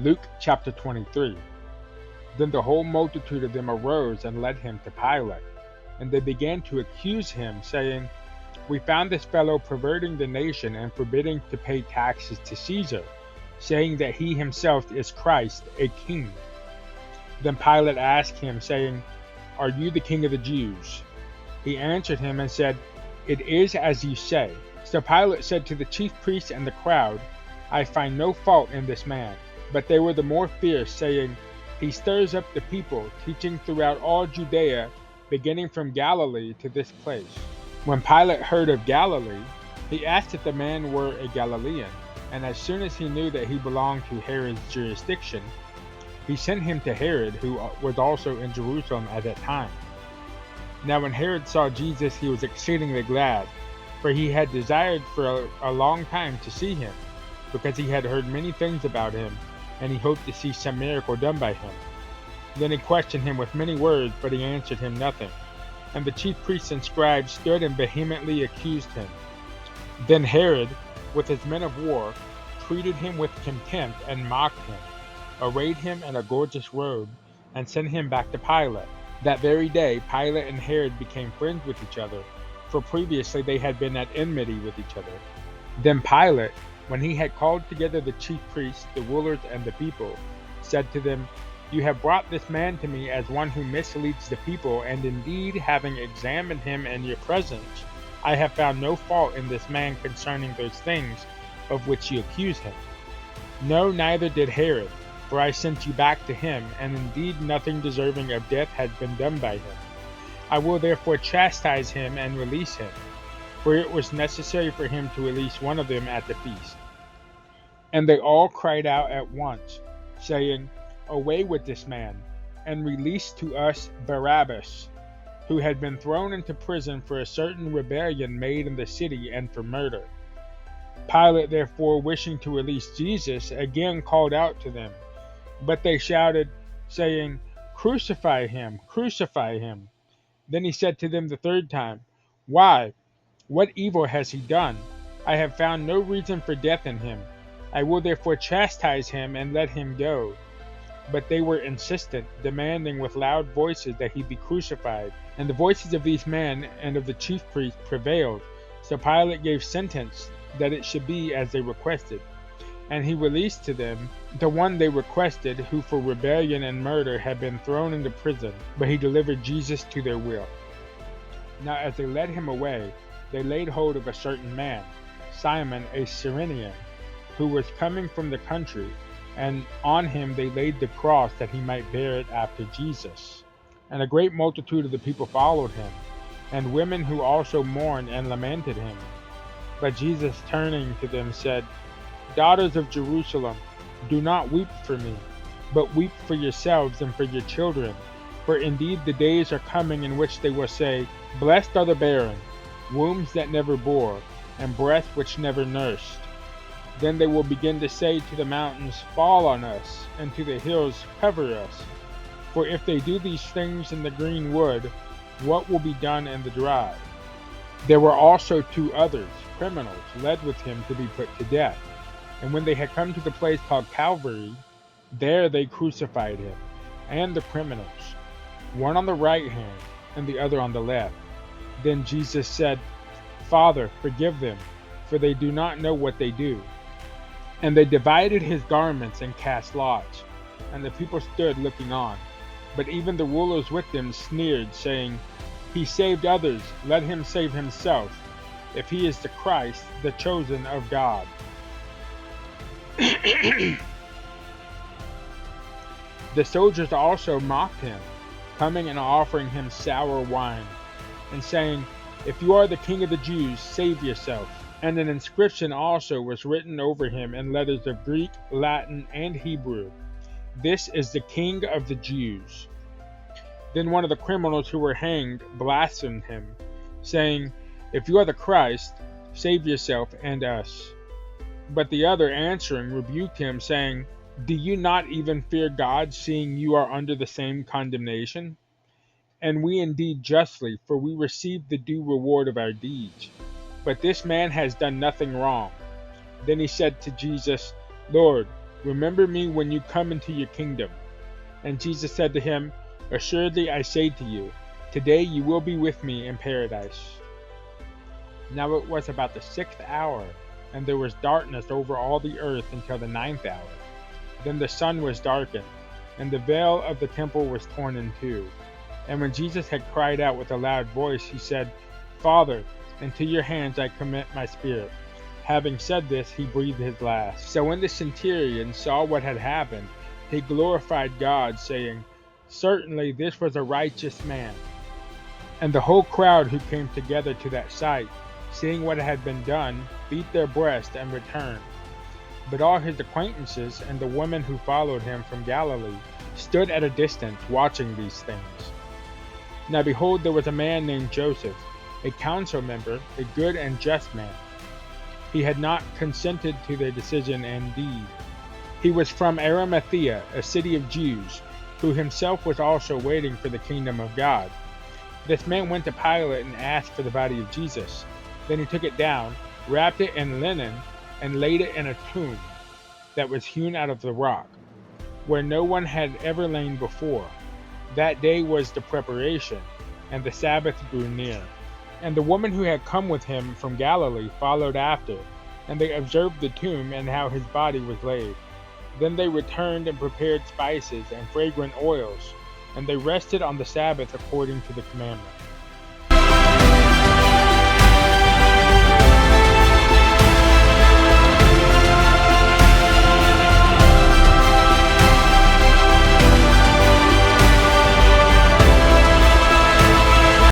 Luke chapter 23. Then the whole multitude of them arose and led him to Pilate. And they began to accuse him, saying, "We found this fellow perverting the nation and forbidding to pay taxes to Caesar, saying that he himself is Christ, a king." Then Pilate asked him, saying, "Are you the king of the Jews?" He answered him and said, "It is as you say." So Pilate said to the chief priests and the crowd, "I find no fault in this man." But they were the more fierce, saying, "He stirs up the people, teaching throughout all Judea, beginning from Galilee to this place." When Pilate heard of Galilee, he asked if the man were a Galilean, and as soon as he knew that he belonged to Herod's jurisdiction, he sent him to Herod, who was also in Jerusalem at that time. Now when Herod saw Jesus, he was exceedingly glad, for he had desired for a long time to see him, because he had heard many things about him, and he hoped to see some miracle done by him. Then he questioned him with many words, but he answered him nothing. And the chief priests and scribes stood and vehemently accused him. Then Herod, with his men of war, treated him with contempt and mocked him, arrayed him in a gorgeous robe, and sent him back to Pilate. That very day Pilate and Herod became friends with each other, for previously they had been at enmity with each other. Then Pilate, when he had called together the chief priests, the rulers, and the people, said to them, "You have brought this man to me as one who misleads the people, and indeed, having examined him in your presence, I have found no fault in this man concerning those things of which you accuse him. No, neither did Herod, for I sent you back to him, and indeed nothing deserving of death had been done by him. I will therefore chastise him and release him, for it was necessary for him to release one of them at the feast." And they all cried out at once, saying, "Away with this man, and release to us Barabbas, who had been thrown into prison for a certain rebellion made in the city and for murder." Pilate therefore, wishing to release Jesus, again called out to them. But they shouted, saying, "Crucify him! Crucify him!" Then he said to them the third time, "Why? What evil has he done? I have found no reason for death in him. I will therefore chastise him and let him go." But they were insistent, demanding with loud voices that he be crucified. And the voices of these men and of the chief priests prevailed. So Pilate gave sentence that it should be as they requested. And he released to them the one they requested, who for rebellion and murder had been thrown into prison, but he delivered Jesus to their will. Now as they led him away, they laid hold of a certain man, Simon a Cyrenian, who was coming from the country, and on him they laid the cross that he might bear it after Jesus. And a great multitude of the people followed him, and women who also mourned and lamented him. But Jesus, turning to them, said, "Daughters of Jerusalem, do not weep for me, but weep for yourselves and for your children. For indeed the days are coming in which they will say, 'Blessed are the barren, wombs that never bore, and breasts which never nursed.' Then they will begin to say to the mountains, 'Fall on us,' and to the hills, 'Cover us.' For if they do these things in the green wood, what will be done in the dry?" There were also two others, criminals, led with him to be put to death. And when they had come to the place called Calvary, there they crucified him, and the criminals, one on the right hand and the other on the left. Then Jesus said, "Father, forgive them, for they do not know what they do." And they divided his garments and cast lots, and the people stood looking on. But even the rulers with them sneered, saying, "He saved others, let him save himself, if he is the Christ, the chosen of God." The soldiers also mocked him, coming and offering him sour wine, and saying, "If you are the king of the Jews, save yourself." And an inscription also was written over him in letters of Greek, Latin, and Hebrew, "This is the King of the Jews." Then one of the criminals who were hanged blasphemed him, saying, "If you are the Christ, save yourself and us." But the other answering rebuked him, saying, "Do you not even fear God, seeing you are under the same condemnation? And we indeed justly, for we receive the due reward of our deeds. But this man has done nothing wrong." Then he said to Jesus, "Lord, remember me when you come into your kingdom." And Jesus said to him, "Assuredly I say to you, today you will be with me in paradise." Now it was about the 6th hour, and there was darkness over all the earth until the 9th hour. Then the sun was darkened, and the veil of the temple was torn in two. And when Jesus had cried out with a loud voice, he said, "Father, into your hands I commit my spirit." Having said this, he breathed his last. So when the centurion saw what had happened, he glorified God, saying, "Certainly this was a righteous man." And the whole crowd who came together to that sight, seeing what had been done, beat their breasts and returned. But all his acquaintances and the women who followed him from Galilee stood at a distance watching these things. Now behold, there was a man named Joseph, a council member, a good and just man. He had not consented to their decision and deed. He was from Arimathea, a city of Jews, who himself was also waiting for the kingdom of God. This man went to Pilate and asked for the body of Jesus. Then he took it down, wrapped it in linen, and laid it in a tomb that was hewn out of the rock, where no one had ever lain before. That day was the preparation, and the Sabbath drew near. And the woman who had come with him from Galilee followed after, and they observed the tomb and how his body was laid. Then they returned and prepared spices and fragrant oils, and they rested on the Sabbath according to the commandment.